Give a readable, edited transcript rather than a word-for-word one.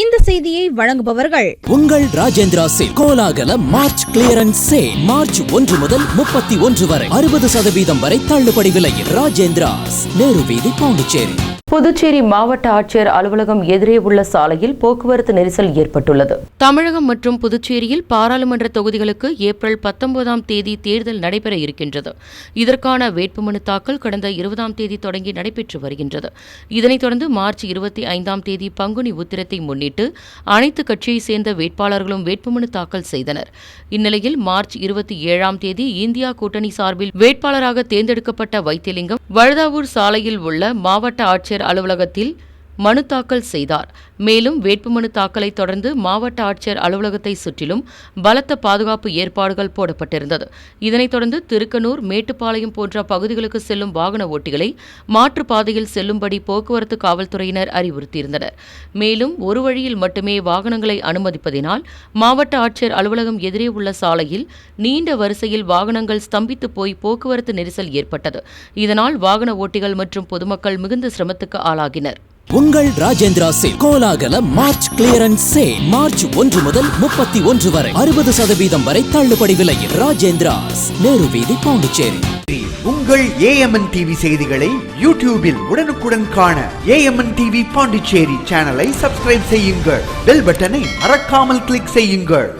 இந்த செய்தியை வழங்குபவர்கள் உங்கள் ராஜேந்திரா சேல் கோலாகல மார்ச் கிளியரன்ஸ் சேல் மார்ச் 1 முதல் 31 வரை 60% வரை தள்ளுபடி விலையில் ராஜேந்திராஸ், நேரு வீதி, பாண்டிச்சேரி. புதுச்சேரி மாவட்ட ஆட்சியர் அலுவலகம் எதிரே உள்ள சாலையில் போக்குவரத்து நெரிசல் ஏற்பட்டுள்ளது. தமிழகம் மற்றும் புதுச்சேரியில் பாராளுமன்ற தொகுதிகளுக்கு ஏப்ரல் 19ஆம் தேதி தேர்தல் நடைபெற இருக்கின்றது. இதற்கான வேட்புமனு தாக்கல் கடந்த 20ஆம் தேதி தொடங்கி நடைபெற்று வருகின்றது. இதனைத் தொடர்ந்து மார்ச் 25ஆம் தேதி பங்குனி உத்திரத்தை முன்னிட்டு அனைத்து கட்சியைச் சேர்ந்த வேட்பாளர்களும் வேட்புமனு தாக்கல் செய்தனர். இந்நிலையில் மார்ச் 27ஆம் தேதி இந்தியா கூட்டணி சார்பில் வேட்பாளராக தேர்ந்தெடுக்கப்பட்ட வைத்தியலிங்கம் வழுதாவூர் சாலையில் உள்ள மாவட்ட ஆட்சியர் அலுவலகத்தில் மனு தாக்கல் செய்தார். மேலும் வேட்புமனு தாக்கலை தொடர்ந்து மாவட்ட ஆட்சியர் அலுவலகத்தை சுற்றிலும் பலத்த பாதுகாப்பு ஏற்பாடுகள் போடப்பட்டிருந்தது. இதனைத் தொடர்ந்து திருக்கனூர், மேட்டுப்பாளையம் போன்ற பகுதிகளுக்கு செல்லும் வாகன ஓட்டிகளை மாற்றுப்பாதையில் செல்லும்படி போக்குவரத்து காவல்துறையினர் அறிவுறுத்தியிருந்தனர். மேலும் ஒரு வழியில் மட்டுமே வாகனங்களை அனுமதிப்பதினால் மாவட்ட ஆட்சியர் அலுவலகம் எதிரே உள்ள சாலையில் நீண்ட வரிசையில் வாகனங்கள் ஸ்தம்பித்து போய் போக்குவரத்து நெரிசல் ஏற்பட்டது. இதனால் வாகன ஓட்டிகள் மற்றும் பொதுமக்கள் மிகுந்த சிரமத்துக்கு ஆளாகினர். உங்கள் ராஜேந்திரா சேல் கோலாகல மார்ச் கிளியரன்ஸ் சேல் மார்ச் 1 முதல் 31 வரை 60% வரை தள்ளுபடி விலையில் ராஜேந்திராஸ், நேரு வீதி, பாண்டிச்சேரி. உங்கள் AMN டிவி செய்திகளை யூடியூபில் உடனுக்குடன் காண AMN டிவி பாண்டிச்சேரி சேனலை சப்ஸ்கிரைப் செய்யுங்கள். பெல் பட்டனை மறக்காமல் கிளிக் செய்யுங்கள்.